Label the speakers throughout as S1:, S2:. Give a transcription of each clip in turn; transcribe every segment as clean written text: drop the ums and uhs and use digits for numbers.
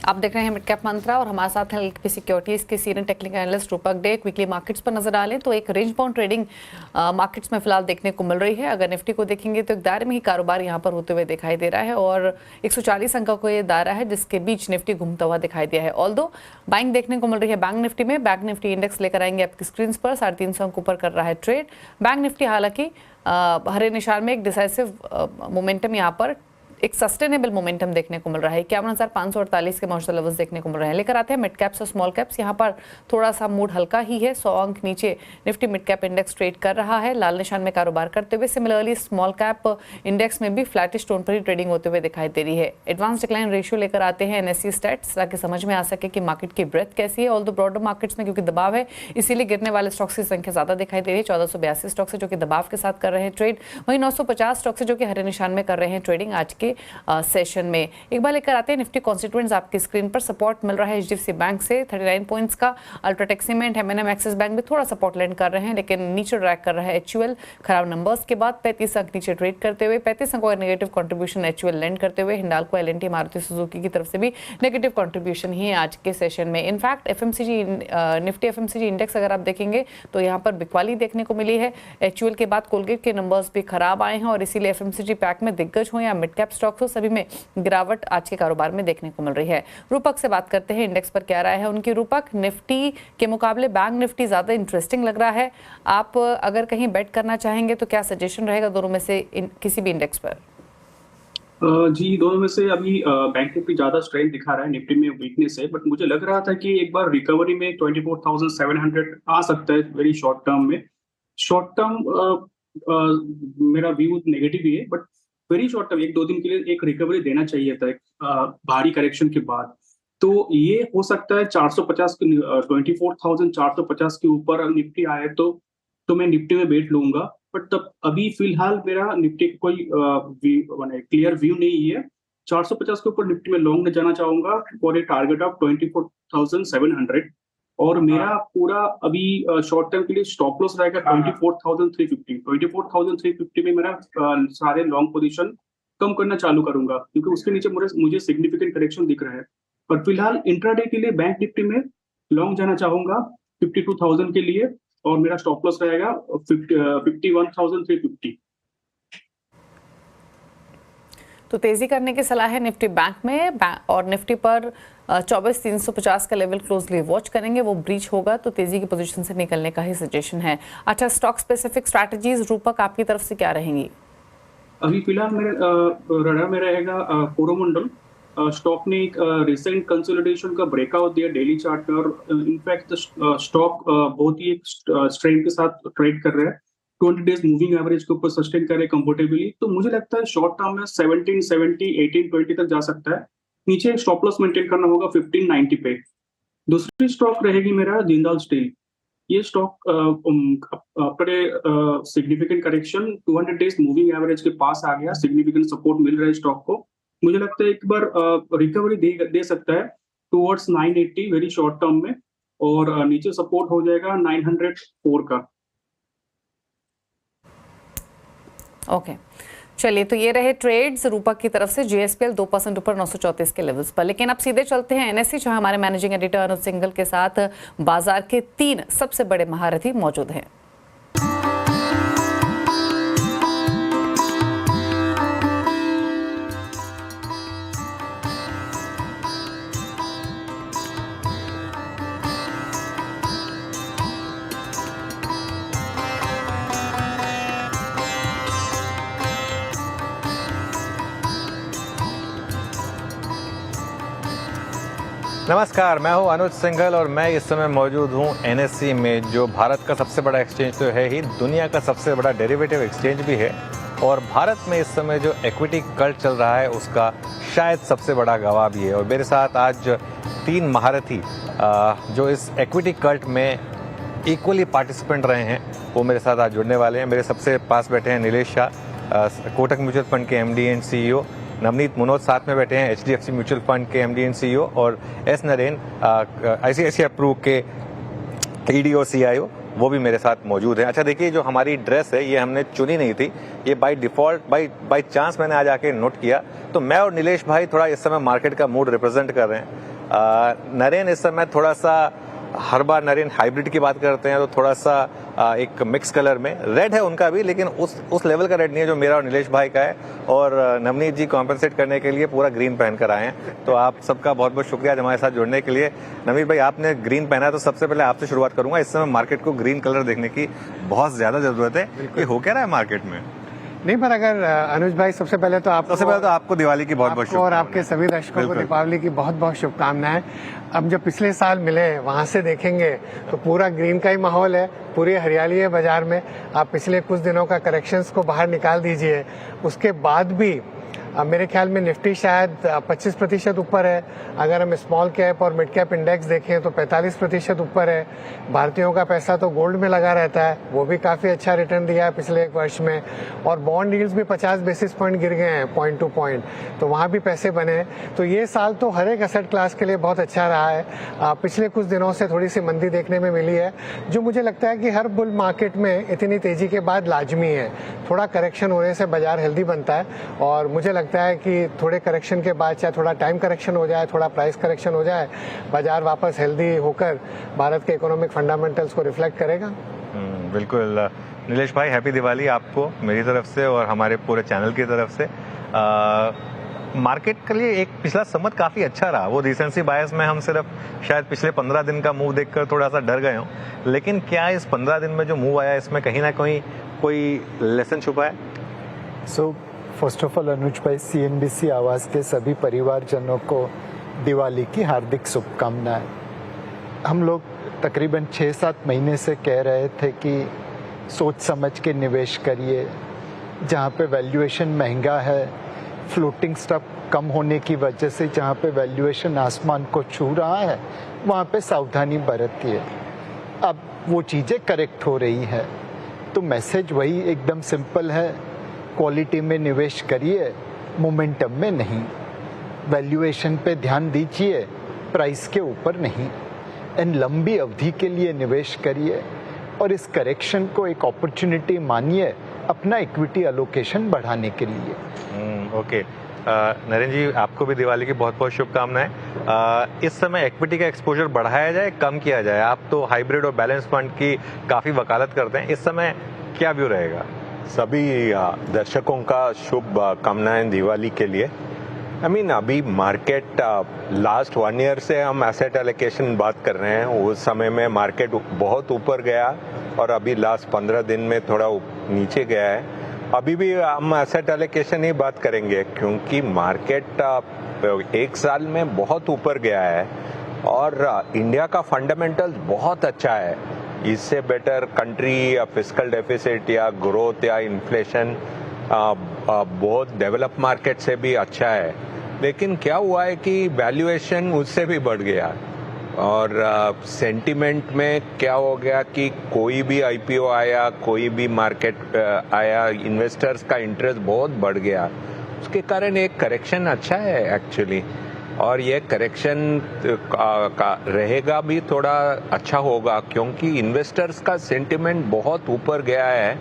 S1: आप देख रहे हैं मिड कैप मंत्रा और हमारे साथ हैं एलकेपी सिक्योरिटीज के सीनियर टेक्निकल एनालिस्ट रूपक डे। क्विकली मार्केट्स पर नजर डालें तो एक रेंज बाउंड ट्रेडिंग मार्केट्स में फिलहाल देखने को मिल रही है। अगर निफ्टी को देखेंगे तो एक दायरे में ही कारोबार यहां पर होते हुए दिखाई दे रहा है और 140 अंकों को ये दायरा है जिसके बीच निफ्टी घूमता हुआ दिखाई दिया है। ऑल्दो बाइंग देखने को मिल रही है बैंक निफ्टी में। बैंक निफ्टी इंडेक्स लेकर आएंगे आपकी स्क्रीन पर 350 अंक ऊपर कर रहा है ट्रेड। बैंक निफ्टी हालांकि हरे निशान में एक डिसाइसिव मोमेंटम यहाँ पर एक सस्टेनेबल मोमेंटम देखने को मिल रहा है। 51,548 के मौजूदा लेवल्स देखने को मिल रहे हैं। लेकर आते हैं मिड कैप्स और स्मॉल कैप्स। यहाँ पर थोड़ा सा मूड हल्का ही है। 100 अंक नीचे Nifty mid cap index trade कर रहा है लाल निशान में कारोबार करते हुए। सिमिलरली स्मॉल कैप इंडेक्स में भी फ्लैटिश टोन पर ही ट्रेडिंग होते हुए दिखाई दे रही है। एडवांस डिक्लाइन रेशियो लेकर आते हैं एनएससी स्टैट्स ताकि समझ में आ सके कि मार्केट की ब्रेथ कैसी है। ऑल्दो ब्रॉडर मार्केट्स में क्योंकि दबाव है इसीलिए गिरने वाले स्टॉक्स की संख्या ज्यादा दिखाई दे रही है। 1482 स्टॉक्स है जो कि दबाव के साथ कर रहे हैं ट्रेड। वहीं 950 स्टॉक्स है जो कि हरे निशान में कर रहे हैं ट्रेडिंग आज के में। एक बार लेकर आते हैं निफ्टी कॉन्स्टिट्यूएंट्स आपकी स्क्रीन पर। सपोर्ट मिल रहा है एचडीएफसी बैंक से 39 पॉइंट्स का। UltraTech cement, MNM, Axis bank भी थोड़ा सपोर्ट लैंड कर रहे हैं लेकिन नीचे ड्रैग कर रहा है एचयूएल। खराब नंबर्स के बाद 35 अंक नीचे ट्रेड करते हुए। 35 अंकों का नेगेटिव कंट्रीब्यूशन एचयूएल लैंड करते हुए। हिंडाल्को, एलएनटी, मारुति सुजुकी की तरफ से भी नेगेटिव कंट्रीब्यूशन ही है आज के सेशन में। In fact FMCG Nifty FMCG index अगर आप देखेंगे तो यहाँ पर बिकवाली देखने को मिली है। एचयूएल के बाद कोलगेट के नंबर्स भी खराब आए हैं और इसीलिए एफएमसीजी पैक में दिग्गज हो या मिड कैप स्टॉक्स हो सभी में गिरावट आज के कारोबार में देखने को मिल रही है। रूपक से बात करते हैं इंडेक्स पर क्या राय है उनकी। रूपक, निफ्टी के मुकाबले बैंक निफ्टी ज्यादा इंटरेस्टिंग लग रहा है। आप अगर कहीं बेट करना चाहेंगे तो क्या सजेशन रहेगा दोनों में से किसी भी इंडेक्स पर?
S2: जी, दोनों में से अभी बैंक निफ्टी ज्यादा स्ट्रेंथ दिखा रहा है, निफ्टी में वीकनेस है। बट मुझे लग रहा था कि एक बार रिकवरी में 24,700 आ सकता है वेरी शॉर्ट टर्म में। शॉर्ट टर्म मेरा व्यू नेगेटिव ही है, बट वेरी शॉर्ट टर्म 1-2 दिन के लिए एक रिकवरी देना चाहिए था भारी करेक्शन के बाद। तो ये हो सकता है 450 के 24,450 के ऊपर निफ्टी आए तो मैं निफ्टी में बेट लूंगा। बट तब अभी फिलहाल मेरा निफ्टी का कोई क्लियर व्यू नहीं है। 450 के ऊपर निफ्टी में लॉन्ग में जाना चाहूंगा फॉर ए टारगेट ऑफ 24,700। और मेरा पूरा अभी शॉर्ट टर्म के लिए स्टॉप लॉस रहेगा 24,350। 24,350 में मेरा सारे लॉन्ग पोजीशन कम करना चालू करूंगा क्योंकि उसके नीचे मुझे सिग्निफिकेंट करेक्शन दिख रहा है। पर फिलहाल इंट्राडे के लिए बैंक निफ्टी में लॉन्ग जाना चाहूंगा 52,000 के लिए और मेरा स्टॉप लॉस रहेगा 51,350।
S1: तो तेजी करने की सलाह है निफ्टी बैंक में और निफ्टी पर 24,350 का लेवल क्लोजली वॉच करेंगे। वो ब्रीच होगा तो तेजी की पोजीशन से निकलने का ही सजेशन है। अच्छा, स्टॉक स्पेसिफिक स्ट्रैटेजीज रूपक आपकी तरफ से क्या रहेंगी?
S2: अभी फिलहाल मेरे रडार में रहेगा कोरोमंडल। स्टॉक ने एक रिसेंट कंसोलिडेशन का ब्रेकआउट दिया डेली चार्ट में और इनफैक्ट स्टॉक बहुत ही एक स्ट्रेंथ के साथ ट्रेड कर रहा है। 20 डेज मूविंग एवरेज के ऊपर सस्टेन कर रहे हैं कंफर्टेबली। तो मुझे लगता है शॉर्ट टर्म में 1770, 1820 तक जा सकता है। नीचे स्टॉप लॉस मेंटेन करना होगा 1590 पे। दूसरी स्टॉक रहेगी मेरा जिंदाल स्टील। ये stock after significant correction 200 days moving average के पास आ गया। सिग्निफिकेंट सपोर्ट मिल रहा है स्टॉक को। मुझे लगता है एक बार रिकवरी दे सकता है टुवर्ड्स 980 वेरी शॉर्ट टर्म में और नीचे सपोर्ट हो जाएगा 904 का।
S1: ओके, चलिए तो ये रहे ट्रेड्स रूपक की तरफ से। जीएसपीएल 2% ऊपर 934 के लेवल्स पर। लेकिन अब सीधे चलते हैं एनएससी जहां हमारे मैनेजिंग एडिटर अनुज सिंघल के साथ बाजार के 3 सबसे बड़े महारथी मौजूद हैं।
S3: नमस्कार, मैं हूं अनुज सिंघल और मैं इस समय मौजूद हूं एनएससी में, जो भारत का सबसे बड़ा एक्सचेंज तो है ही, दुनिया का सबसे बड़ा डेरिवेटिव एक्सचेंज भी है। और भारत में इस समय जो इक्विटी कल्ट चल रहा है उसका शायद सबसे बड़ा गवाह भी है। और मेरे साथ आज 3 महारथी जो इस इक्विटी कल्ट में इक्वली पार्टिसिपेंट रहे हैं वो मेरे साथ आज जुड़ने वाले हैं। मेरे सबसे पास बैठे हैं नीलेश शाह, कोटक म्यूचुअल फंड के MD and CEO. Navneet Munot साथ में बैठे हैं, एचडीएफसी म्यूचुअल फंड के एमडी एंड सीईओ। और एस नरेन आईसीआईसीआई प्रू के ईडीओ सीआईओ, वो भी मेरे साथ मौजूद हैं। अच्छा देखिए, जो हमारी ड्रेस है ये हमने चुनी नहीं थी, ये बाय डिफॉल्ट बाय चांस मैंने आज आके नोट किया। तो मैं और नीलेश भाई थोड़ा इस समय मार्केट का मूड रिप्रेजेंट कर रहे हैं। नरेन इस समय थोड़ा सा, हर बार नरेन हाइब्रिड की बात करते हैं तो थोड़ा सा एक मिक्स कलर में रेड है उनका भी, लेकिन उस लेवल का रेड नहीं है जो मेरा और नीलेश भाई का है। और नवनीत जी कॉम्पेंसेट करने के लिए पूरा ग्रीन पहन कर आए हैं, तो आप सबका बहुत बहुत शुक्रिया आज हमारे साथ जुड़ने के लिए। नवनीत भाई, आपने ग्रीन पहना है तो सबसे पहले आपसे शुरुआत करूंगा। इस समय मार्केट को ग्रीन कलर देखने की बहुत ज्यादा जरूरत है, ये हो क्या रहा है मार्केट में?
S4: नहीं, पर अगर अनुज भाई सबसे पहले तो आपको
S3: दिवाली की बहुत बहुत
S4: शुभकामनाएं और आपके सभी दर्शकों को दीपावली की बहुत बहुत शुभकामनाएं। अब जो पिछले साल मिले वहां से देखेंगे तो पूरा ग्रीन का ही माहौल है, पूरी हरियाली है बाजार में। आप पिछले कुछ दिनों का करेक्शंस को बाहर निकाल दीजिए, उसके बाद भी मेरे ख्याल में निफ्टी शायद 25% ऊपर है। अगर हम स्मॉल कैप और मिड कैप इंडेक्स देखें तो 45% ऊपर है। भारतीयों का पैसा तो गोल्ड में लगा रहता है, वो भी काफी अच्छा रिटर्न दिया है पिछले एक वर्ष में। और बॉन्ड यील्ड्स भी 50 बेसिस पॉइंट गिर गए हैं, पॉइंट टू पॉइंट, तो वहां भी पैसे बने। तो ये साल तो हर एक एसेट क्लास के लिए बहुत अच्छा रहा है। पिछले कुछ दिनों से थोड़ी सी मंदी देखने में मिली है, जो मुझे लगता है कि हर बुल मार्केट में इतनी तेजी के बाद लाजमी है। थोड़ा करेक्शन होने से बाजार हेल्दी बनता है, और मुझे लगता है कि थोड़े करेक्शन के बाद, चाहे थोड़ा टाइम करेक्शन हो जाए, थोड़ा प्राइस करेक्शन हो जाए, बाजार वापस हेल्दी होकर भारत के इकोनॉमिक फंडामेंटल्स को रिफ्लेक्ट करेगा।
S3: बिल्कुल। नीलेश भाई, हैप्पी दिवाली आपको मेरी तरफ से और हमारे पूरे चैनल की तरफ से। मार्केट के लिए एक पिछला समझ काफी अच्छा रहा। वो रिसेंसी बायस में हम सिर्फ शायद पिछले 15 दिन का मूव देखकर थोड़ा सा डर गए हों, लेकिन क्या इस 15 दिन में जो मूव आया इसमें कहीं ना कहीं कोई लेसन छुपा है?
S5: सो फर्स्ट ऑफ ऑल अनुज भाई, CNBC आवाज के सभी परिवारजनों को दिवाली की हार्दिक शुभकामनाएं। हम लोग तकरीबन 6-7 महीने से कह रहे थे कि सोच समझ के निवेश करिए, जहाँ पे वैल्यूएशन महंगा है, फ्लोटिंग स्टॉक कम होने की वजह से जहाँ पे वैल्यूएशन आसमान को छू रहा है, वहाँ पे सावधानी बरतिए। अब वो चीज़ें करेक्ट हो रही है, तो मैसेज वही एकदम सिंपल है, क्वालिटी में निवेश करिए, मोमेंटम में नहीं। वैल्यूएशन पे ध्यान दीजिए, प्राइस के ऊपर नहीं। एंड लंबी अवधि के लिए निवेश करिए, और इस करेक्शन को एक अपॉर्चुनिटी मानिए अपना इक्विटी एलोकेशन बढ़ाने के लिए।
S3: ओके। नरेन जी, आपको भी दिवाली की बहुत बहुत शुभकामनाएं। इस समय इक्विटी का एक्सपोजर बढ़ाया जाए, कम किया जाए? आप तो हाइब्रिड और बैलेंस फंड की काफी वकालत करते हैं, इस समय क्या व्यू रहेगा?
S6: सभी दर्शकों का शुभ कामनाएं दिवाली के लिए। अभी मार्केट लास्ट 1 ईयर से हम एसेट एलोकेशन बात कर रहे हैं। उस समय में मार्केट बहुत ऊपर गया और अभी लास्ट 15 दिन में थोड़ा नीचे गया है। अभी भी हम एसेट एलोकेशन ही बात करेंगे, क्योंकि मार्केट 1 साल में बहुत ऊपर गया है और इंडिया का फंडामेंटल्स बहुत अच्छा है। इससे बेटर कंट्री या फिस्कल डेफिसिट या ग्रोथ या इन्फ्लेशन बहुत डेवलप मार्केट से भी अच्छा है। लेकिन क्या हुआ है कि वैल्यूएशन उससे भी बढ़ गया, और सेंटिमेंट में क्या हो गया कि कोई भी IPO आया, कोई भी मार्केट आया, इन्वेस्टर्स का इंटरेस्ट बहुत बढ़ गया। उसके कारण एक करेक्शन अच्छा है एक्चुअली, और ये करेक्शन का रहेगा भी थोड़ा अच्छा होगा, क्योंकि इन्वेस्टर्स का सेंटिमेंट बहुत ऊपर गया है।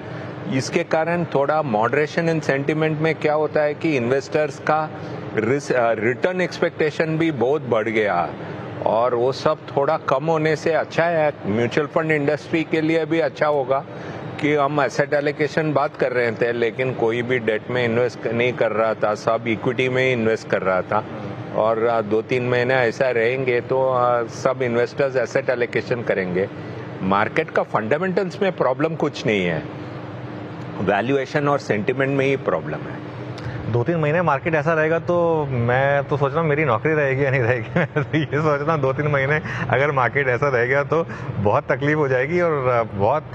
S6: इसके कारण थोड़ा मॉडरेशन इन सेंटिमेंट में क्या होता है कि इन्वेस्टर्स का रिटर्न एक्सपेक्टेशन भी बहुत बढ़ गया, और वो सब थोड़ा कम होने से अच्छा है। म्यूचुअल फंड इंडस्ट्री के लिए भी अच्छा होगा कि हम एसेट एलोकेशन बात कर रहे थे, लेकिन कोई भी डेट में इन्वेस्ट नहीं कर रहा था, सब इक्विटी में ही इन्वेस्ट कर रहा था। और 2-3 महीने ऐसा रहेंगे तो सब इन्वेस्टर्स एसेट एलोकेशन करेंगे। मार्केट का फंडामेंटल्स में प्रॉब्लम कुछ नहीं है, वैल्यूएशन और सेंटिमेंट में ही प्रॉब्लम है।
S3: 2-3 महीने मार्केट ऐसा रहेगा तो मैं तो सोच रहा हूँ मेरी नौकरी रहेगी या नहीं रहेगी। मैं तो ये सोच रहा हूँ 2-3 महीने अगर मार्केट ऐसा रहेगा तो बहुत तकलीफ हो जाएगी और बहुत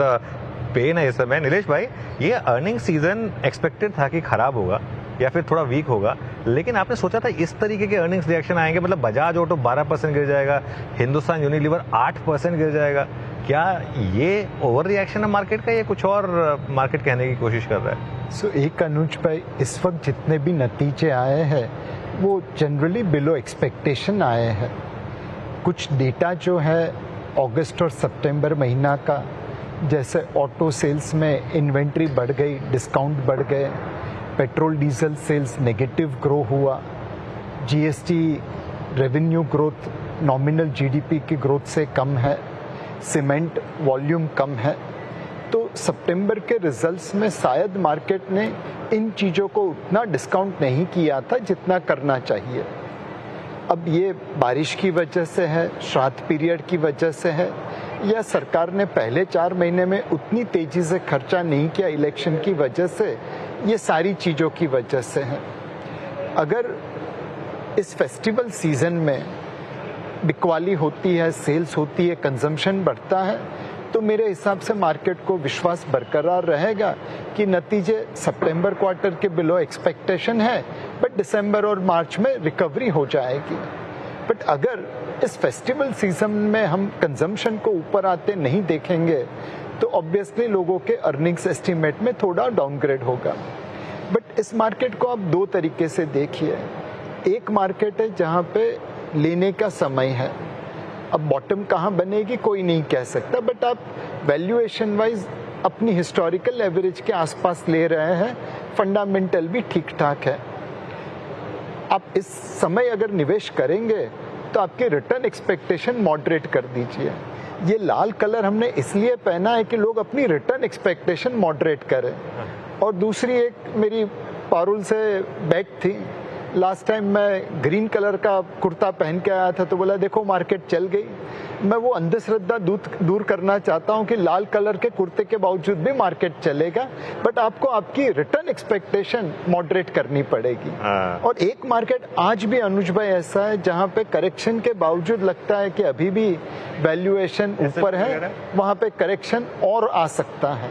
S3: पेन है इस समय। नीलेश भाई, ये अर्निंग सीजन एक्सपेक्टेड था कि खराब होगा या फिर थोड़ा वीक होगा, लेकिन आपने सोचा था इस तरीके के अर्निंग्स रिएक्शन आएंगे? मतलब बजाज ऑटो 12% गिर जाएगा, हिंदुस्तान यूनिलीवर 8% गिर जाएगा। क्या ये ओवर रिएक्शन है मार्केट का, या कुछ और मार्केट कहने की कोशिश कर रहा है?
S5: सो एक अनुज भाई, इस वक्त जितने भी नतीजे आए हैं वो जनरली बिलो एक्सपेक्टेशन आए हैं। कुछ डेटा जो है अगस्त और सितंबर महीना का, जैसे ऑटो सेल्स में इन्वेंट्री बढ़ गई, डिस्काउंट बढ़ गए, petrol diesel sales negative grow हुआ, GST revenue growth nominal GDP की ग्रोथ से कम है, सीमेंट वॉल्यूम कम है, तो सितंबर के रिजल्ट्स में शायद मार्केट ने इन चीज़ों को उतना डिस्काउंट नहीं किया था जितना करना चाहिए। अब ये बारिश की वजह से है, श्राद्ध पीरियड की वजह से है, या सरकार ने पहले 4 महीने में उतनी तेजी से खर्चा नहीं किया इलेक्शन की वजह से, ये सारी चीज़ों की वजह से है। अगर इस फेस्टिवल सीजन में बिकवाली होती है, सेल्स होती है, कंजम्पशन बढ़ता है, तो मेरे हिसाब से मार्केट को विश्वास बरकरार रहेगा कि नतीजे सितंबर क्वार्टर के बिलो एक्सपेक्टेशन है, बट दिसंबर और मार्च में रिकवरी हो जाएगी। बट अगर इस फेस्टिवल सीजन में हम कंजम्पशन को ऊपर आते नहीं देखेंगे तो ऑब्वियसली लोगों के अर्निंग्स एस्टीमेट में थोड़ा डाउनग्रेड होगा। बट इस मार्केट को आप 2 तरीके से देखिए। एक मार्केट है जहां पे लेने का समय है, अब बॉटम कहां बनेगी कोई नहीं कह सकता, बट आप वैल्यूएशन वाइज अपनी हिस्टोरिकल एवरेज के आसपास ले रहे हैं, फंडामेंटल भी ठीक ठाक है। आप इस समय अगर निवेश करेंगे तो आपके रिटर्न एक्सपेक्टेशन मॉडरेट कर दीजिए। ये लाल कलर हमने इसलिए पहना है कि लोग अपनी रिटर्न एक्सपेक्टेशन मॉडरेट करें। और दूसरी एक मेरी पारुल से बैग थी, लास्ट टाइम मैं ग्रीन कलर का कुर्ता पहन के आया था तो बोला देखो मार्केट चल गई। मैं वो अंधश्रद्धा दूर करना चाहता हूं कि लाल कलर के कुर्ते के बावजूद भी मार्केट चलेगा, बट आपको आपकी रिटर्न एक्सपेक्टेशन मॉडरेट करनी पड़ेगी। और एक मार्केट आज भी अनुज भाई ऐसा है जहां पे करेक्शन के बावजूद लगता है कि अभी भी वैल्यूएशन ऊपर है, वहां पे करेक्शन और आ सकता है।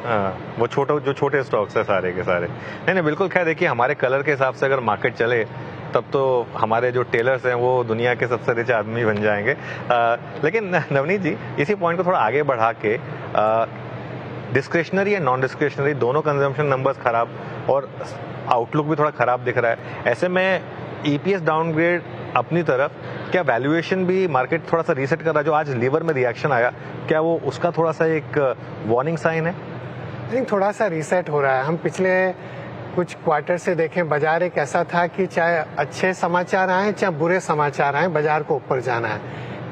S3: वो जो छोटे स्टॉक्स है सारे के सारे। नहीं बिल्कुल, खैर देखिए हमारे कलर के हिसाब से अगर मार्केट चले तब तो हमारे जो टेलर्स हैं वो दुनिया के सबसे रिच आदमी बन जाएंगे। लेकिन नवनीत जी, इसी पॉइंट को थोड़ा आगे बढ़ा के डिस्क्रिशनरी या नॉन डिस्क्रिशनरी दोनों कंजम्पशन नंबर्स खराब और आउटलुक भी थोड़ा खराब दिख रहा है, ऐसे में ईपीएस डाउनग्रेड अपनी तरफ, क्या वैल्यूएशन भी मार्केट थोड़ा सा रीसेट कर रहा है? जो आज लीवर में रिएक्शन आया, क्या वो उसका थोड़ा सा एक वार्निंग साइन है?
S4: आई थिंक थोड़ा सा रीसेट हो रहा है। हम पिछले कुछ क्वार्टर से देखें, बाजार एक ऐसा था कि चाहे अच्छे समाचार आए चाहे बुरे समाचार आए, बाजार को ऊपर जाना है।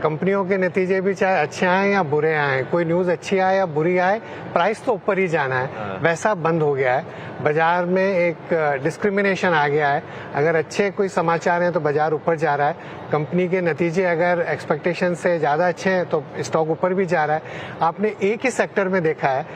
S4: कंपनियों के नतीजे भी चाहे अच्छे आए या बुरे आए, कोई न्यूज़ अच्छी आए या बुरी आए, प्राइस तो ऊपर ही जाना है। वैसा बंद हो गया है। बाजार में एक डिस्क्रिमिनेशन आ गया है। अगर अच्छे कोई समाचार हैं तो बाजार ऊपर जा रहा है, कंपनी के नतीजे अगर एक्सपेक्टेशन से ज़्यादा अच्छे हैं तो स्टॉक ऊपर भी जा रहा है। आपने एक ही सेक्टर में देखा है,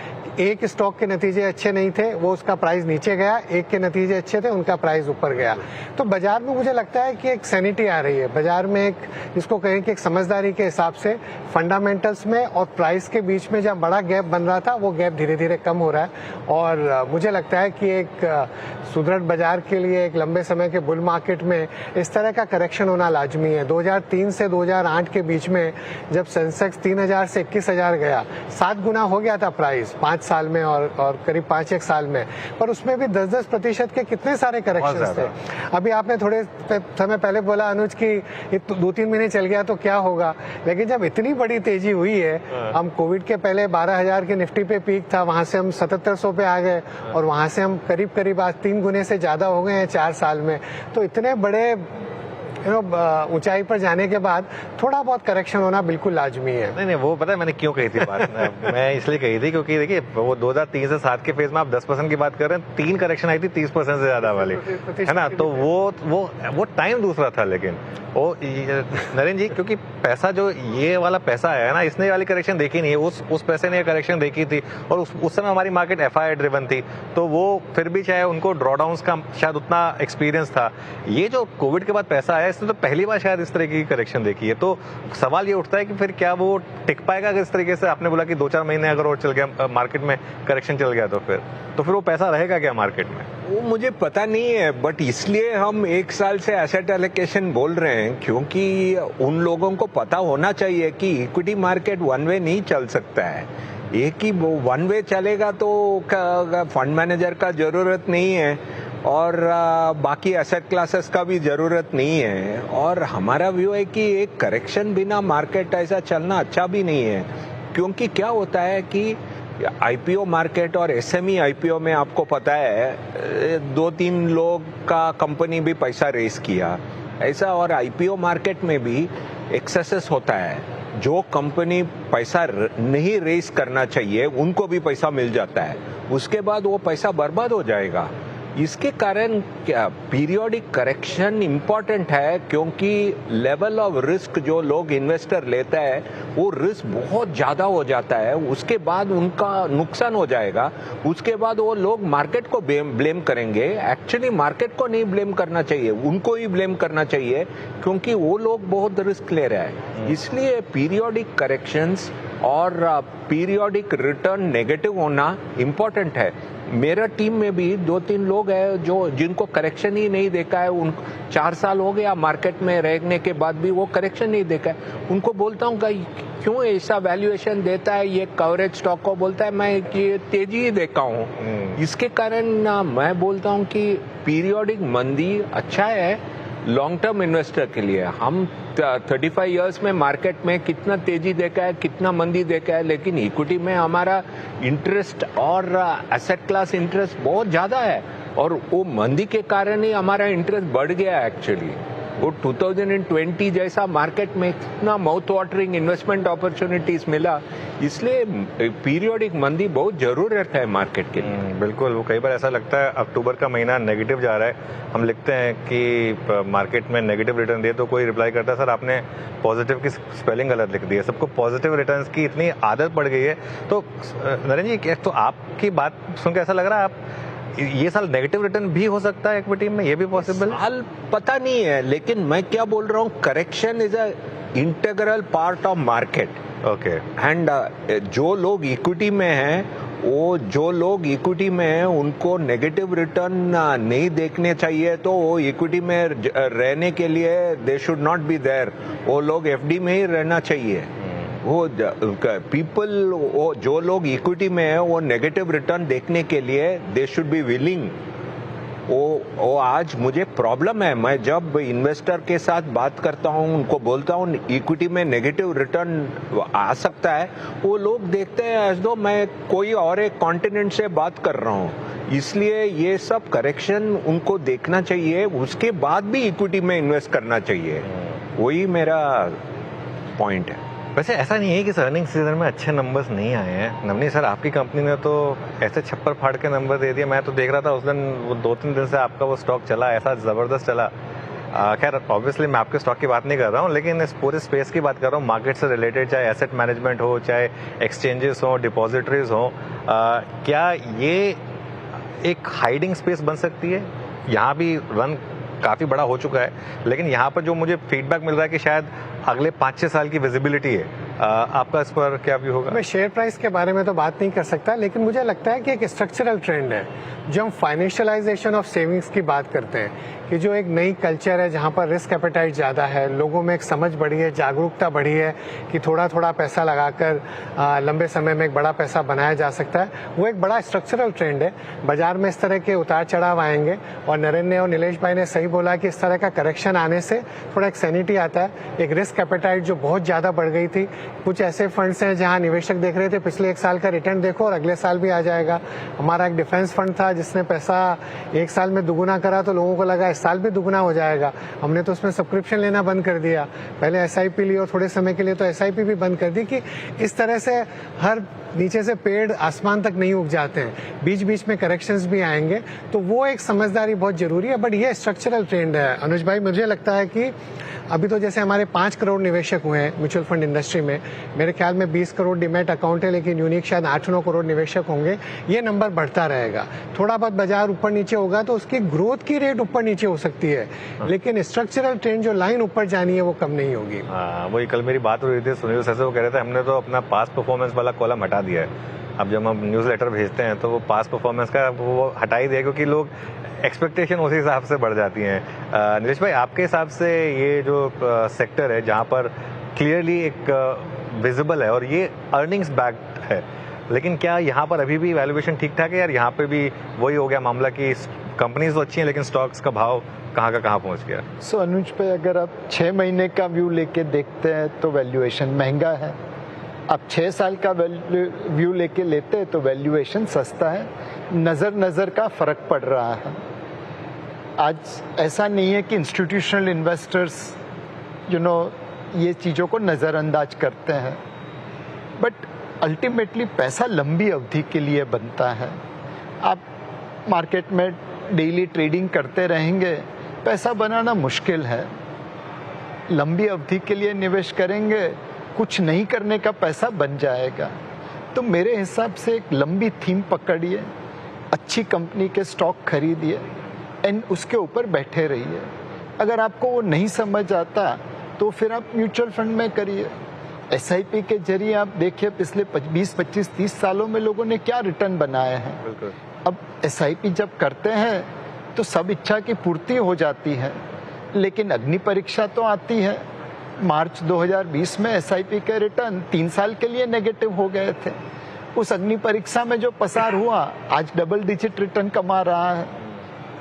S4: एक स्टॉक के नतीजे अच्छे नहीं थे, वो उसका प्राइस नीचे गया, एक के नतीजे अच्छे थे, उनका प्राइस ऊपर गया। तो बाजार में मुझे लगता है कि एक सैनिटी आ रही है बाजार में, एक जिसको कहें कि एक समझदारी के हिसाब से फंडामेंटल्स में और प्राइस के बीच में जब बड़ा गैप बन रहा था वो गैप धीरे धीरे कम हो रहा है। और मुझे लगता है कि एक सुदृढ़ बाजार के लिए एक लंबे समय के बुल मार्केट में इस तरह का करेक्शन होना लाजमी है। 2003 से 2008 के बीच में जब सेंसेक्स 3000 से 21,000 गया, 7 गुना हो गया था प्राइस 5 साल में और करीब 5-1 साल में, पर उसमें भी 10% के कितने सारे करेक्शंस थे। अभी आपने थोड़े समय पहले बोला अनुज की 2-3 महीने चल गया तो क्या होगा, लेकिन जब इतनी बड़ी तेजी हुई है, हम कोविड के पहले 12,000 के निफ्टी पे पीक था, वहां से हम 7700 पे आ गए और वहां से हम करीब आज 3 गुने से ज्यादा हो गए हैं 4 साल में। तो इतने बड़े ऊंचाई पर जाने के बाद थोड़ा बहुत करेक्शन होना बिल्कुल लाजमी है।
S3: नहीं वो पता है मैंने क्यों कही थी बात मैं इसलिए कही थी क्योंकि देखिए वो 2003 से 7 के फेज में आप 10% की बात कर रहे हैं, 3 करेक्शन आई थी 30% से ज्यादा वाली, है ना। तो वो टाइम दूसरा था। लेकिन वो नरेंद्र जी, क्योंकि पैसा जो ये वाला पैसा है ना, इसने वाली करेक्शन देखी नहीं है, उस पैसे ने करेक्शन देखी थी और उस समय हमारी मार्केट एफआईआई ड्रिवन थी, तो वो फिर भी चाहे उनको ड्रॉडाउन्स का शायद उतना एक्सपीरियंस था। ये जो कोविड के बाद पैसा आया, इसने तो पहली बार शायद इस तरह की करेक्शन देखी है। तो सवाल ये उठता है कि फिर क्या वो टिक पाएगा अगर इस तरीके से आपने बोला कि 2-4 महीने अगर और चल गया मार्केट में करेक्शन चल गया, तो फिर वो पैसा रहेगा क्या मार्केट में?
S6: वो मुझे पता नहीं है, बट इसलिए हम 1 साल से एसेट एलोकेशन बोल रहे हैं क्योंकि उन लोगों को पता होना चाहिए कि इक्विटी मार्केट वन वे नहीं चल सकता है। एक ही वन वे चलेगा तो फंड मैनेजर का जरूरत नहीं है और बाकी एसेट क्लासेस का भी जरूरत नहीं है। और हमारा व्यू है कि एक करेक्शन बिना मार्केट ऐसा चलना अच्छा भी नहीं है, क्योंकि क्या होता है कि आईपीओ मार्केट और एसएमई आईपीओ में आपको पता है 2-3 लोग का कंपनी भी पैसा रेस किया ऐसा, और आईपीओ मार्केट में भी एक्सेसेस होता है, जो कंपनी पैसा नहीं रेज करना चाहिए उनको भी पैसा मिल जाता है, उसके बाद वो पैसा बर्बाद हो जाएगा। इसके कारण क्या पीरियोडिक करेक्शन इम्पॉर्टेंट है, क्योंकि लेवल ऑफ रिस्क जो लोग इन्वेस्टर लेता है वो रिस्क बहुत ज़्यादा हो जाता है, उसके बाद उनका नुकसान हो जाएगा, उसके बाद वो लोग मार्केट को ब्लेम करेंगे। एक्चुअली मार्केट को नहीं ब्लेम करना चाहिए, उनको ही ब्लेम करना चाहिए, क्योंकि वो लोग बहुत रिस्क ले रहे हैं। इसलिए पीरियोडिक करेक्शंस और पीरियोडिक रिटर्न नेगेटिव होना इम्पोर्टेंट है। मेरा टीम में भी 2-3 लोग हैं जो जिनको करेक्शन ही नहीं देखा है, उन 4 साल हो गया मार्केट में रहने के बाद भी वो करेक्शन नहीं देखा है। उनको बोलता हूँ क्यों ऐसा वैल्यूएशन देता है, ये कवरेज स्टॉक को बोलता है, मैं ये तेजी ही देखा हूँ। इसके कारण मैं बोलता हूँ कि पीरियोडिक मंदी अच्छा है लॉन्ग टर्म इन्वेस्टर के लिए। हम 35 इयर्स में मार्केट में कितना तेजी देखा है, कितना मंदी देखा है, लेकिन इक्विटी में हमारा इंटरेस्ट और एसेट क्लास इंटरेस्ट बहुत ज़्यादा है, और वो मंदी के कारण ही हमारा इंटरेस्ट बढ़ गया है एक्चुअली। वो 2020 जैसा मार्केट में इतना माउथ वाटरिंग इन्वेस्टमेंट अपॉर्चुनिटीज मिला, इसलिए पीरियोडिक मंदी बहुत जरूरत है मार्केट के लिए।
S3: बिल्कुल, वो कई बार ऐसा लगता है अक्टूबर का महीना नेगेटिव जा रहा है, हम लिखते हैं कि मार्केट में नेगेटिव रिटर्न दिए, तो कोई रिप्लाई करता है सर आपने पॉजिटिव की स्पेलिंग गलत लिख दी है। सबको पॉजिटिव रिटर्न्स की इतनी आदत पड़ गई है। तो नरेंद्र जी, तो आपकी बात सुन के ऐसा लग रहा है आप ये साल नेगेटिव रिटर्न भी हो सकता है इक्विटी में, ये भी पॉसिबल है?
S6: हाल पता नहीं है, लेकिन मैं क्या बोल रहा हूँ, correction is a integral part of market.
S3: Okay.
S6: And जो लोग इक्विटी में हैं, वो जो लोग इक्विटी में हैं उनको नेगेटिव रिटर्न नहीं देखने चाहिए, तो वो इक्विटी में रहने के लिए they should not be there, वो लोग एफडी में ही रहना चाहिए। वो पीपल, वो जो लोग इक्विटी में है वो नेगेटिव रिटर्न देखने के लिए दे शुड बी विलिंग। वो आज मुझे प्रॉब्लम है, मैं जब इन्वेस्टर के साथ बात करता हूँ, उनको बोलता हूँ इक्विटी में नेगेटिव रिटर्न आ सकता है, वो लोग देखते हैं एज दो मैं कोई और एक कॉन्टिनेंट से बात कर रहा हूँ। इसलिए ये सब करेक्शन उनको देखना चाहिए, उसके बाद भी इक्विटी में इन्वेस्ट करना चाहिए। वही मेरा पॉइंट है।
S3: वैसे ऐसा नहीं है कि अर्निंग सीजन में अच्छे नंबर्स नहीं आए हैं। नवनीत सर, आपकी कंपनी ने तो ऐसे छप्पर फाड़ के नंबर दे दिए। मैं तो देख रहा था उस दिन, वो 2-3 दिन से आपका वो स्टॉक चला, ऐसा ज़बरदस्त चला। खैर ऑब्वियसली मैं आपके स्टॉक की बात नहीं कर रहा हूँ, लेकिन इस पूरे स्पेस की बात कर रहा हूँ, मार्केट से रिलेटेड, चाहे एसेट मैनेजमेंट हो, चाहे एक्सचेंजेस हो, डिपॉजिटरीज हो। क्या ये एक हाइडिंग स्पेस बन सकती है? यहाँ भी रन काफ़ी बड़ा हो चुका है, लेकिन यहाँ पर जो मुझे फीडबैक मिल रहा है कि शायद अगले 5-6 साल की विजिबिलिटी है। आपका इस पर क्या व्यू होगा?
S4: मैं शेयर प्राइस के बारे में तो बात नहीं कर सकता, लेकिन मुझे लगता है कि एक स्ट्रक्चरल ट्रेंड है। जो हम फाइनेंशियलाइजेशन ऑफ सेविंग्स की बात करते हैं, कि जो एक नई कल्चर है जहाँ पर रिस्क एपेटाइट ज़्यादा है, लोगों में एक समझ बढ़ी है, जागरूकता बढ़ी है कि थोड़ा थोड़ा पैसा लगाकर लंबे समय में एक बड़ा पैसा बनाया जा सकता है, वो एक बड़ा स्ट्रक्चरल ट्रेंड है। बाजार में इस तरह के उतार चढ़ाव आएंगे, और नरेंद्र ने और नीलेश भाई ने सही बोला कि इस तरह का करेक्शन आने से थोड़ा एक सैनिटी आता है। एक रिस्क एपेटाइट जो बहुत ज़्यादा बढ़ गई थी, कुछ ऐसे फंड्स हैं जहां निवेशक देख रहे थे पिछले 1 साल का रिटर्न देखो और अगले साल भी आ जाएगा। हमारा एक डिफेंस फंड था जिसने पैसा 1 साल में दुगुना करा, तो लोगों को लगा इस साल भी दुगुना हो जाएगा। हमने तो उसमें सब्सक्रिप्शन लेना बंद कर दिया, पहले एसआईपी ली और थोड़े समय के लिए तो एसआईपी भी बंद कर दी। कि इस तरह से हर नीचे से पेड़ आसमान तक नहीं उग जाते हैं, बीच बीच में करेक्शंस भी आएंगे, तो वो एक समझदारी बहुत जरूरी है। बट ये स्ट्रक्चरल ट्रेंड है अनुज भाई। मुझे लगता है कि अभी तो जैसे हमारे 5 करोड़ निवेशक हुए हैं म्यूचुअल फंड इंडस्ट्री में, मेरे ख्याल में 20 करोड़ डीमैट अकाउंट है, लेकिन यूनिक शायद 8-9 करोड़ निवेशक होंगे। ये नंबर बढ़ता रहेगा, थोड़ा बहुत बाजार ऊपर नीचे होगा तो उसकी ग्रोथ की रेट ऊपर नीचे हो सकती है, लेकिन स्ट्रक्चरल ट्रेंड जो लाइन ऊपर जानी है वो कम नहीं होगी।
S3: वही कल मेरी बात हो रही थी सुनील सर से, वो कह रहे थे हमने तो अपना पास परफॉर्मेंस वाला कॉलम हटा दिया है। अब जब हम न्यूज़ लेटर भेजते हैं तो वो पास परफॉर्मेंस का वो हटा ही दिया, क्योंकि लोग एक्सपेक्टेशन उसी हिसाब से बढ़ जाती हैं। नीलेश भाई, आपके हिसाब से ये जो सेक्टर है जहाँ पर क्लियरली एक विजिबल है और ये अर्निंग्स बैक्ड है, लेकिन क्या यहाँ पर अभी भी वैल्यूएशन ठीक ठाक है यार? यहाँ पे भी वही हो गया मामला कि कंपनीज तो अच्छी हैं लेकिन स्टॉक्स का भाव कहाँ का कहाँ पहुँच गया?
S5: सो अनुज भाई, अगर आप 6 महीने का व्यू लेके देखते हैं तो वैल्यूएशन महंगा है। आप 6 साल का व्यू लेके लेते हैं तो वैल्यूएशन सस्ता है। नज़र का फर्क पड़ रहा है। आज ऐसा नहीं है कि इंस्टीट्यूशनल इन्वेस्टर्स ये चीज़ों को नज़रअंदाज करते हैं। बट अल्टीमेटली पैसा लंबी अवधि के लिए बनता है। आप मार्केट में डेली ट्रेडिंग करते रहेंगे, पैसा बनाना मुश्किल है। लंबी अवधि के लिए निवेश करेंगे, कुछ नहीं करने का पैसा बन जाएगा। तो मेरे हिसाब से एक लंबी थीम पकड़िए, अच्छी कंपनी के स्टॉक खरीदिए एंड उसके ऊपर बैठे रहिए। अगर आपको वो नहीं समझ आता तो फिर आप म्यूचुअल फंड में करिए। SIP के जरिए आप देखिए पिछले 20, 25, 30 सालों में लोगों ने क्या रिटर्न बनाए हैं। अब SIP जब करते हैं तो सब इच्छा की पूर्ति हो जाती है, लेकिन अग्नि परीक्षा तो आती है। मार्च 2020 में SIP के रिटर्न 3 साल के लिए नेगेटिव हो गए थे। उस अग्नि परीक्षा में जो पसार हुआ आज डबल डिजिट रिटर्न कमा रहा है।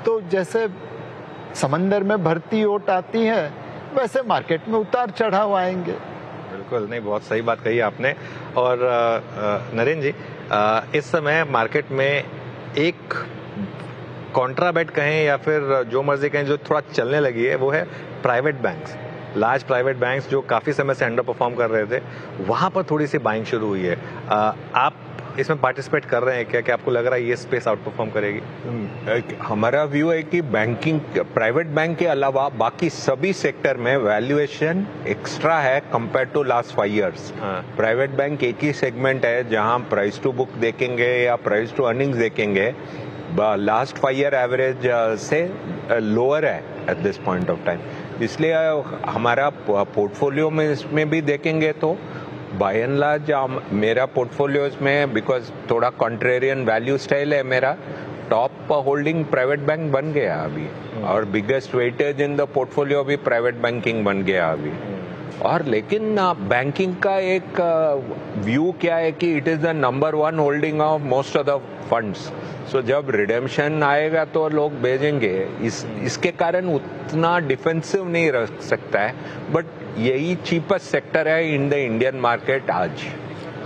S5: तो जैसे समंदर में भरती ओट आती है, वैसे मार्केट में उतार चढ़ाव आएंगे।
S3: बिल्कुल, नहीं, बहुत सही बात कही आपने। और नरेंद्र जी, इस समय मार्केट में एक कॉन्ट्राबेट कहें या फिर जो मर्जी कहें जो थोड़ा चलने लगी है, वो है private banks. Large private banks जो काफी समय से अंडर परफॉर्म कर रहे थे, वहां पर थोड़ी सी बाइंग शुरू हुई है। आप इसमें पार्टिसिपेट कर रहे हैं क्या? क्या आपको लग रहा है ये स्पेस आउट परफॉर्म करेगी?
S6: हमारा व्यू है कि बैंकिंग, प्राइवेट बैंक के अलावा बाकी सभी सेक्टर में वैल्यूएशन एक्स्ट्रा है compare to last 5 years. Private bank एक ही सेगमेंट है जहां प्राइस टू बुक देखेंगे या प्राइस टू अर्निंग्स देखेंगे, लास्ट 5 ईयर एवरेज से लोअर है eight this point of time. इसलिए हमारा पोर्टफोलियो में इसमें भी देखेंगे तो बाय एंड लार्ज मेरा पोर्टफोलियो में, बिकॉज थोड़ा कॉन्ट्रेरियन वैल्यू स्टाइल है मेरा, टॉप होल्डिंग प्राइवेट बैंक बन गया अभी, और biggest weightage in the portfolio भी प्राइवेट बैंकिंग बन गया अभी। और लेकिन बैंकिंग का एक व्यू क्या है कि it is the number 1 holding of most of the funds. So जब रिडेम्पशन आएगा तो लोग भेजेंगे, इसके कारण उतना डिफेंसिव नहीं रह सकता है। बट यही चीपेस्ट सेक्टर है इन द इंडियन मार्केट आज।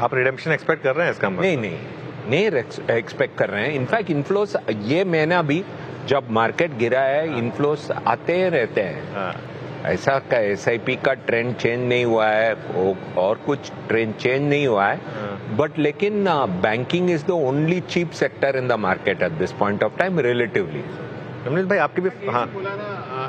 S3: आप रिडेम्पशन एक्सपेक्ट कर रहे हैं इसका?
S6: नहीं एक्सपेक्ट कर रहे हैं। इनफैक्ट इन्फ्लोस ये महीना भी जब मार्केट गिरा है, इन्फ्लोस आते रहते हैं। ऐसा का SIP का ट्रेंड चेंज नहीं हुआ है और कुछ ट्रेंड चेंज नहीं हुआ है। बट लेकिन banking is the only cheap sector in the market at this point of time relatively.
S3: Ramneet भाई, आपकी भी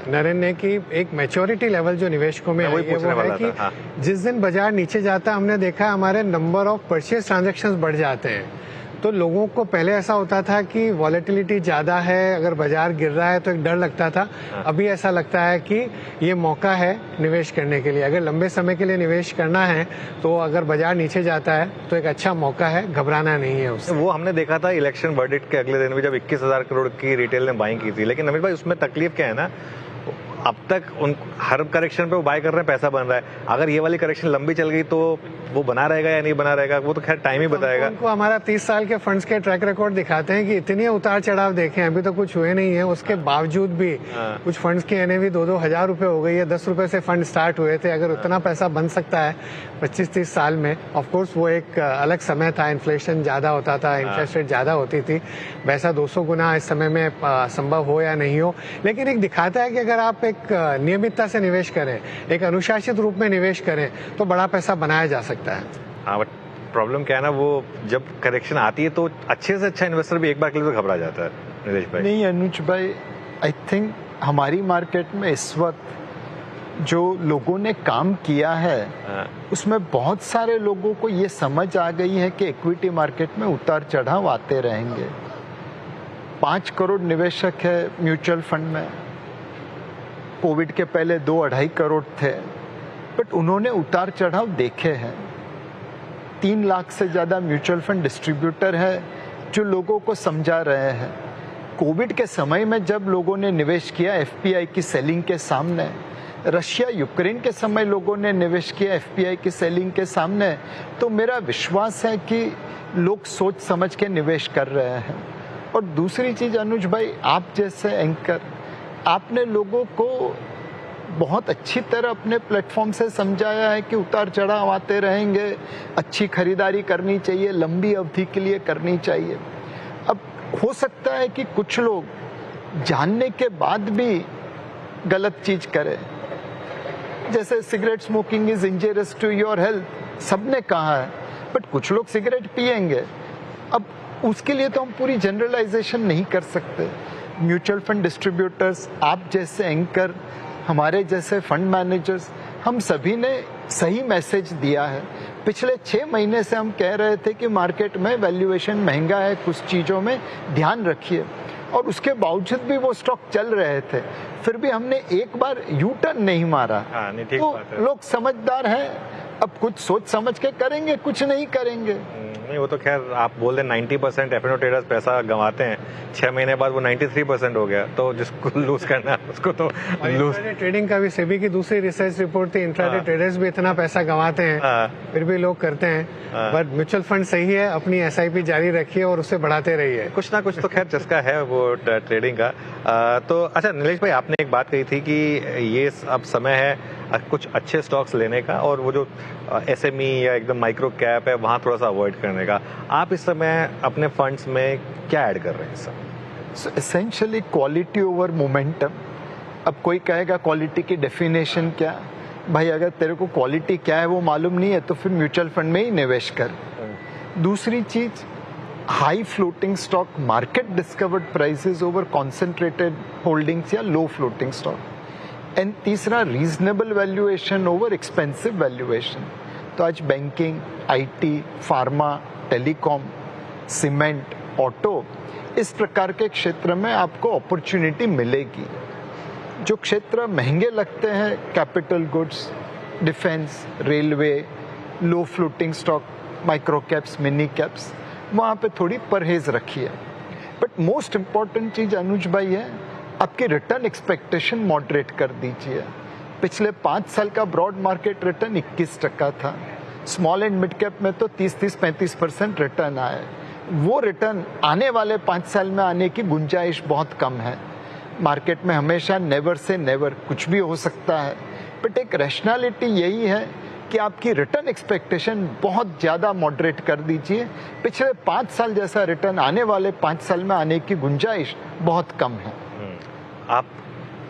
S4: नरेंद्र ने कि एक मैच्योरिटी लेवल जो निवेशकों में
S3: वही
S4: है,
S3: पूछने
S4: वो है
S3: वाला
S4: कि
S3: था।
S4: जिस दिन बाजार नीचे जाता है, हमने देखा हमारे नंबर ऑफ परचेज ट्रांजैक्शंस बढ़ जाते हैं। तो लोगों को पहले ऐसा होता था कि वॉलेटिलिटी ज्यादा है, अगर बाजार गिर रहा है तो एक डर लगता था। अभी ऐसा लगता है कि ये मौका है निवेश करने के लिए। अगर लंबे समय के लिए निवेश करना है तो अगर बाजार नीचे जाता है तो एक अच्छा मौका है, घबराना नहीं है उससे।
S3: वो हमने देखा था इलेक्शन वर्डिक्ट के अगले दिन भी, जब 21,000 करोड़ की रिटेल ने बाइंग की थी। लेकिन नवीन भाई, उसमें तकलीफ क्या है ना, अब तक उन हर करेक्शन पे वो बाय कर रहे हैं, पैसा बन रहा है। अगर ये वाली करेक्शन लंबी चल गई तो वो बना रहेगा या नहीं बना रहेगा, वो तो खैर टाइम ही बताएगा।
S4: उनको हमारा 30 साल के फंड्स के ट्रैक रिकॉर्ड दिखाते हैं कि इतने उतार चढ़ाव देखे, अभी तो कुछ हुए नहीं है। उसके बावजूद भी कुछ फंड्स की NAV 2-2 हजार रुपए हो गई है। 10 रुपए से फंड स्टार्ट हुए थे। अगर उतना पैसा बन सकता है 25-30 साल में, ऑफकोर्स वो एक अलग समय था, इन्फ्लेशन ज्यादा होता था, इंटरेस्ट रेट ज्यादा होती थी, वैसा 200 गुना इस समय में संभव हो या नहीं हो। लेकिन एक दिखाता है कि अगर आप एक नियमितता से निवेश करें, एक अनुशासित रूप में निवेश करें, तो बड़ा पैसा बनाया जा सकता है।
S3: हाँ, बट प्रॉब्लम क्या है ना, वो जब करेक्शन आती है तो अच्छे से अच्छा इन्वेस्टर भी एक बार के लिए तो घबरा जाता है। निलेश भाई?
S5: नहीं अनुज भाई, आई थिंक हमारी मार्केट में इस वक्त जो लोगों ने काम किया है उसमें बहुत सारे लोगों को ये समझ आ गई है कि इक्विटी मार्केट में उतार चढ़ाव आते रहेंगे। 5 करोड़ निवेशक है म्यूचुअल फंड में, कोविड के पहले 2-2.5 करोड़ थे, बट उन्होंने उतार चढ़ाव देखे हैं। 3 लाख से ज्यादा म्यूचुअल फंड डिस्ट्रीब्यूटर है जो लोगों को समझा रहे हैं। कोविड के समय में जब लोगों ने निवेश किया FPI की सेलिंग के सामने, रशिया यूक्रेन के समय लोगों ने निवेश किया FPI की सेलिंग के सामने, तो मेरा विश्वास है कि लोग सोच समझ के निवेश कर रहे हैं। और दूसरी चीज अनुज भाई, आप जैसे एंकर, आपने लोगों को बहुत अच्छी तरह अपने प्लेटफॉर्म से समझाया है कि उतार चढ़ाव आते रहेंगे, अच्छी खरीदारी करनी चाहिए, लंबी अवधि के लिए करनी चाहिए। अब हो सकता है कि कुछ लोग जानने के बाद भी गलत चीज करें, जैसे cigarette smoking is injurious to your health, सबने कहा है, बट कुछ लोग सिगरेट पिएंगे। अब उसके लिए तो हम पूरी जनरलाइजेशन नहीं कर सकते। म्यूचुअल फंड डिस्ट्रीब्यूटर्स, आप जैसे एंकर, हमारे जैसे फंड मैनेजर्स, हम सभी ने सही मैसेज दिया है। पिछले 6 महीने से हम कह रहे थे कि मार्केट में वैल्यूएशन महंगा है, कुछ चीज़ों में ध्यान रखिए, और उसके बावजूद भी वो स्टॉक चल रहे थे, फिर भी हमने एक बार यू टर्न नहीं मारा। तो लोग समझदार हैं, अब कुछ सोच समझ के करेंगे, कुछ नहीं करेंगे।
S3: नहीं, वो तो खैर आप बोल रहे 90% एफ ट्रेडर्स पैसा गंवाते हैं, 6 महीने बाद वो 93% हो गया, तो जिसको लूज करना है उसको तो लूज।
S4: ट्रेडिंग का भी सेबी की दूसरी रिसर्च रिपोर्ट थी, इंट्राडे ट्रेडर्स भी इतना पैसा गंवाते हैं, फिर भी लोग करते हैं। बट म्यूचुअल फंड सही है, अपनी SIP जारी रखिए और उसे बढ़ाते रहिए।
S3: कुछ ना कुछ तो खैर चस्का है वो ट्रेडिंग का। तो अच्छा नीलेश भाई, आपने एक बात कही थी कि ये अब समय है कुछ अच्छे स्टॉक्स लेने का, और वो जो SME या एकदम माइक्रो कैप है वहाँ थोड़ा सा अवॉइड करने का। आप इस समय अपने फंड्स में क्या ऐड कर रहे हैं इस समय?
S5: Essentially quality over momentum. अब कोई कहेगा क्वालिटी की डेफिनेशन क्या? भाई अगर तेरे को क्वालिटी क्या है वो मालूम नहीं है तो फिर म्यूचुअल फंड में ही निवेश कर। दूसरी चीज, high floating stock, market discovered prices over concentrated holdings या लो फ्लोटिंग स्टॉक। एंड तीसरा, reasonable valuation over expensive valuation. तो आज banking, IT, pharma, telecom, cement, auto, इस प्रकार के क्षेत्र में आपको अपॉर्चुनिटी मिलेगी। जो क्षेत्र महंगे लगते हैं, capital goods, defence, railway, low floating stock, micro caps, mini caps, वहाँ पे थोड़ी परहेज रखिए। बट मोस्ट इम्पॉर्टेंट चीज अनुज भाई है, आपकी रिटर्न एक्सपेक्टेशन मॉडरेट कर दीजिए। पिछले 5 साल का ब्रॉड मार्केट रिटर्न 21% था, स्मॉल एंड मिड कैप में तो 30-35% रिटर्न आए। वो रिटर्न आने वाले 5 साल में आने की गुंजाइश बहुत कम है। मार्केट में हमेशा नेवर से नेवर, कुछ भी हो सकता है, बट एक रैशनैलिटी यही है कि आपकी रिटर्न एक्सपेक्टेशन बहुत ज़्यादा मॉडरेट कर दीजिए। पिछले 5 साल जैसा रिटर्न आने वाले 5 साल में आने की गुंजाइश बहुत कम है।
S3: आप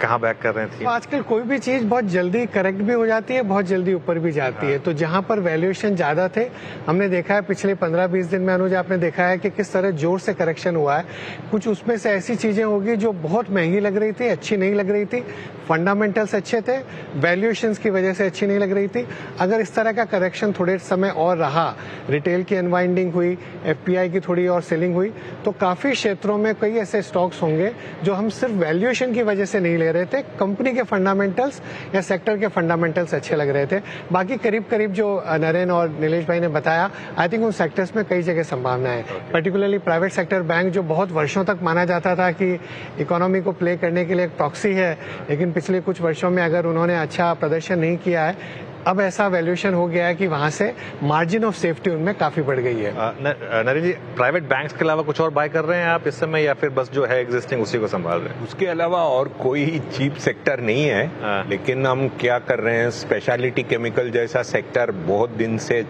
S3: कहाँ बैक कर रहे थे?
S4: आजकल कोई भी चीज बहुत जल्दी करेक्ट भी हो जाती है, बहुत जल्दी ऊपर भी जाती है। तो जहां पर वैल्यूएशन ज्यादा थे, हमने देखा है पिछले 15-20 दिन में अनुज, आपने देखा है कि किस तरह जोर से करेक्शन हुआ है। कुछ उसमें से ऐसी चीजें होगी जो बहुत महंगी लग रही थी, अच्छी नहीं लग रही थी, फंडामेंटल्स अच्छे थे, वैल्यूएशंस की वजह से अच्छी नहीं लग रही थी। अगर इस तरह का करेक्शन थोड़े समय और रहा, रिटेल की अनवाइंडिंग हुई, FPI की थोड़ी और सेलिंग हुई, तो काफी क्षेत्रों में कई ऐसे स्टॉक्स होंगे जो हम सिर्फ वैल्यूएशन की वजह से नहीं ले रहे थे, कंपनी के फंडामेंटल्स या सेक्टर के फंडामेंटल्स अच्छे लग रहे थे। बाकी करीब करीब जो नरेन और नीलेश भाई ने बताया, आई थिंक उन सेक्टर्स में कई जगह संभावना है। पर्टिकुलरली प्राइवेट सेक्टर बैंक, जो बहुत वर्षों तक माना जाता था कि इकोनॉमी को प्ले करने के लिए एक प्रॉक्सी है, लेकिन पिछले कुछ वर्षों में अगर उन्होंने अच्छा प्रदर्शन नहीं किया है, अब ऐसा वैल्यूएशन हो गया है कि वहां से मार्जिन ऑफ सेफ्टी उनमें काफी बढ़ गई है।
S3: नरेन जी, प्राइवेट बैंक्स के अलावा कुछ और बाय कर रहे हैं आप इस समय, या फिर बस जो है एग्जिस्टिंग उसी को संभाल रहे हैं?
S6: उसके अलावा और कोई चीप सेक्टर नहीं है, लेकिन हम क्या कर रहे हैं, स्पेशलिटी केमिकल जैसा सेक्टर बहुत दिन से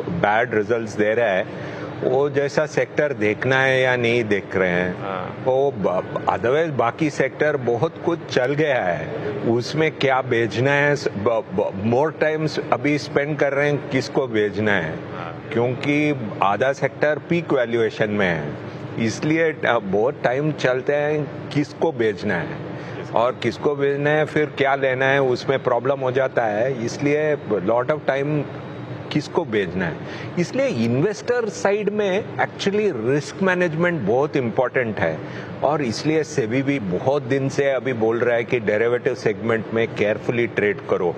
S6: बैड रिजल्ट्स दे रहा है, वो जैसा सेक्टर देखना है या नहीं देख रहे हैं। वो अदरवाइज बाकी सेक्टर बहुत कुछ चल गया है, उसमें क्या बेचना है, मोर टाइम्स अभी स्पेंड कर रहे हैं किसको बेचना है, क्योंकि आधा सेक्टर पीक वैल्यूएशन में है, इसलिए बहुत टाइम चलते हैं किसको बेचना है और किसको बेचना है, फिर क्या लेना है, उसमें प्रॉब्लम हो जाता है। इसलिए लॉट ऑफ टाइम किसको बेचना है, इसलिए इन्वेस्टर साइड में एक्चुअली रिस्क मैनेजमेंट बहुत इंपॉर्टेंट है, और इसलिए सेबी भी बहुत दिन से अभी बोल रहा है कि डेरिवेटिव सेगमेंट में केयरफुली ट्रेड करो।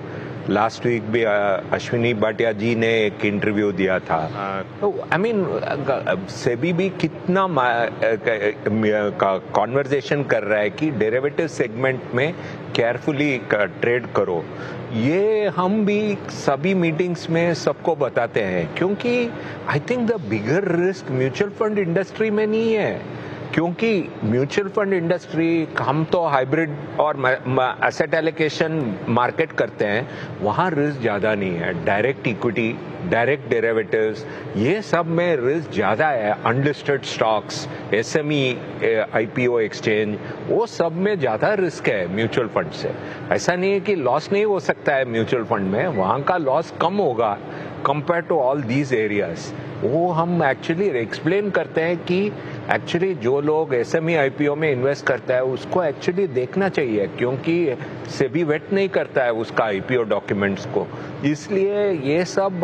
S6: लास्ट वीक भी अश्विनी भाटिया जी ने एक इंटरव्यू दिया था। तो आई मीन सेबी भी कितना कॉन्वर्जेशन कर रहा है कि डेरिवेटिव सेगमेंट में केयरफुली ट्रेड करो। ये हम भी सभी मीटिंग्स में सबको बताते हैं, क्योंकि I think the bigger risk mutual fund industry में नहीं है, क्योंकि म्यूचुअल फंड इंडस्ट्री, हम तो हाइब्रिड और एसेट एलोकेशन मार्केट करते हैं, वहाँ रिस्क ज़्यादा नहीं है, डायरेक्ट इक्विटी डायरेक्ट डेरिवेटिव्स, ये सब में रिस्क ज़्यादा है। Unlisted stocks, SME IPO exchange, वो सब में ज़्यादा रिस्क है म्यूचुअल फंड से। ऐसा नहीं है कि लॉस नहीं हो सकता है म्यूचुअल फंड में, वहाँ का लॉस कम होगा compare to all these areas. वो हम एक्चुअली एक्सप्लेन करते हैं कि एक्चुअली जो लोग SME IPO में इन्वेस्ट करता है उसको एक्चुअली देखना चाहिए, क्योंकि सेबी वेट नहीं करता है उसका IPO डॉक्यूमेंट्स को, इसलिए ये सब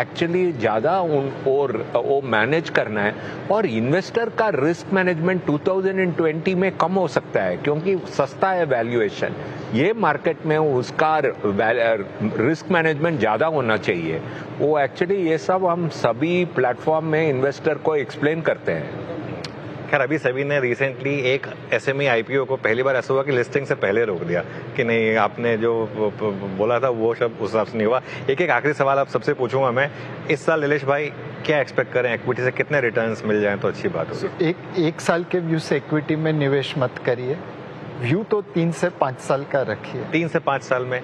S6: एक्चुअली ज़्यादा और वो मैनेज करना है। और इन्वेस्टर का रिस्क मैनेजमेंट 2020 में कम हो सकता है क्योंकि सस्ता है वैल्यूएशन। ये मार्केट में उसका रिस्क मैनेजमेंट ज़्यादा होना चाहिए। वो एक्चुअली ये सब हम सभी प्लेटफॉर्म में इन्वेस्टर को एक्सप्लेन करते हैं।
S3: खैर अभी सभी ने रिसेंटली एक SME IPO को पहली बार ऐसा हुआ कि लिस्टिंग से पहले रोक दिया कि नहीं, आपने जो बोला था वो सब उस हिसाब से नहीं हुआ। एक आखिरी सवाल आप सबसे पूछूंगा मैं, इस साल नीलेश भाई क्या एक्सपेक्ट करें, इक्विटी से कितने रिटर्न्स मिल जाएं तो अच्छी बात होगी?
S5: एक साल के व्यू से इक्विटी में निवेश मत करिए, व्यू तो 3 से 5 साल का रखिए।
S3: 3 से 5 साल में।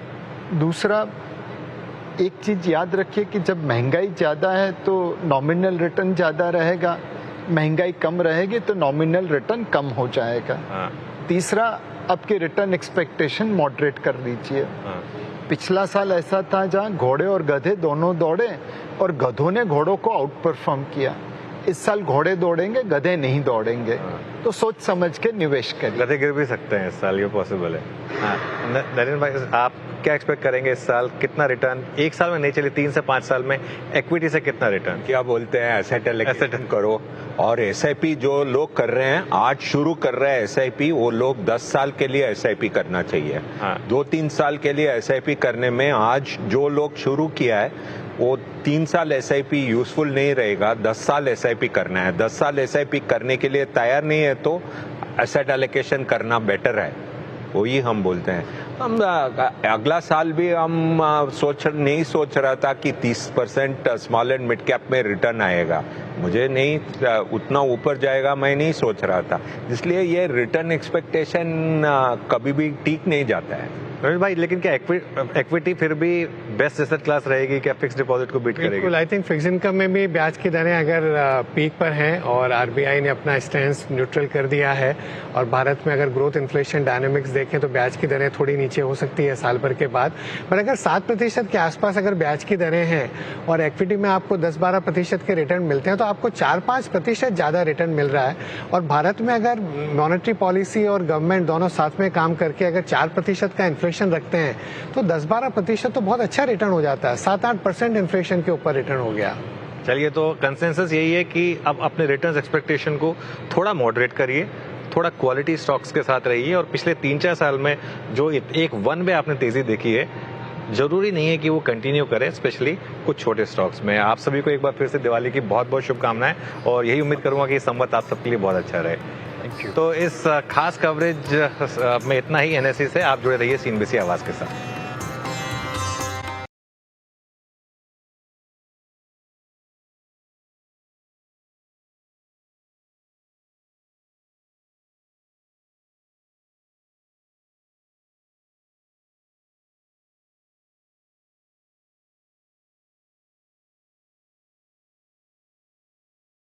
S5: दूसरा, एक चीज याद रखिए कि जब महंगाई ज्यादा है तो नॉमिनल रिटर्न ज्यादा रहेगा, महंगाई कम रहेगी तो नॉमिनल रिटर्न कम हो जाएगा।
S3: हाँ।
S5: तीसरा, आपके रिटर्न एक्सपेक्टेशन मॉडरेट कर लीजिए।
S3: हाँ।
S5: पिछला साल ऐसा था जहां घोड़े और गधे दोनों दौड़े और गधों ने घोड़ों को आउट परफॉर्म किया। इस साल घोड़े दौड़ेंगे, गधे नहीं दौड़ेंगे।
S3: हाँ।
S5: तो सोच समझ के निवेश करिए।
S3: गधे गिर भी सकते हैं इस साल, ये पॉसिबल है। हाँ। नरेंद्र भाई, आप क्या एक्सपेक्ट करेंगे इस साल, कितना रिटर्न? एक साल में नहीं चलिए, 3 से 5 साल में इक्विटी से कितना रिटर्न?
S6: क्या बोलते हैं, एसेट एलोकेशन करो। और SIP जो लोग कर रहे हैं, आज शुरू कर रहे हैं SIP, वो लोग 10 साल के लिए SIP करना चाहिए।
S3: हाँ।
S6: 2-3 साल के लिए SIP करने में आज जो लोग शुरू किया है वो 3 साल SIP यूजफुल नहीं रहेगा, 10 साल SIP करना है। 10 साल SIP करने के लिए तैयार नहीं है तो एसेट एलोकेशन करना बेटर है, वही हम बोलते हैं। हम अगला साल भी हम नहीं सोच रहा था कि 30% स्मॉल एंड मिड कैप में रिटर्न आएगा, मुझे नहीं उतना ऊपर जाएगा, मैं नहीं सोच रहा था। इसलिए ये रिटर्न एक्सपेक्टेशन कभी भी ठीक नहीं जाता है।
S3: रमेश भाई, लेकिन क्या इक्विटी फिर भी बेस्ट एसेट क्लास रहेगी, क्या फिक्स डिपॉजिट को बीट करेगी?
S4: बिल्कुल, आई थिंक फिक्स इनकम में भी ब्याज की दरें अगर पीक पर हैं और RBI ने अपना स्टैंड न्यूट्रल कर दिया है और भारत में अगर ग्रोथ इन्फ्लेशन डायनेमिक्स देखें तो ब्याज की दरें थोड़ी नीचे हो सकती है साल भर के बाद। पर अगर 7% के आसपास अगर ब्याज की दरें हैं और इक्विटी में आपको 10-12% के रिटर्न मिलते हैं तो आपको 4-5% ज्यादा रिटर्न मिल रहा है। और भारत में अगर मॉनेटरी पॉलिसी और गवर्नमेंट दोनों साथ में काम करके अगर 4% का इन्फ्लेशन रखते हैं तो 10-12% तो बहुत अच्छा रिटर्न हो जाता है। 7-8% इन्फ्लेशन के ऊपर रिटर्न हो गया।
S3: चलिए, तो कंसेंसस यही है कि अब अपने रिटर्न्स एक्सपेक्टेशन को थोड़ा मॉडरेट करिए, थोड़ा क्वालिटी स्टॉक्स के साथ रहिए। और पिछले 3-4 साल में जो एक वन वे आपने तेजी देखी है, जरूरी नहीं है कि वो कंटिन्यू करें, स्पेशली कुछ छोटे स्टॉक्स में। आप सभी को एक बार फिर से दिवाली की बहुत बहुत शुभकामनाएं और यही उम्मीद करूंगा कि संवत आप सबके लिए बहुत अच्छा रहे। तो इस खास कवरेज में इतना ही। NSE से आप जुड़े रहिए CNBC आवाज के साथ।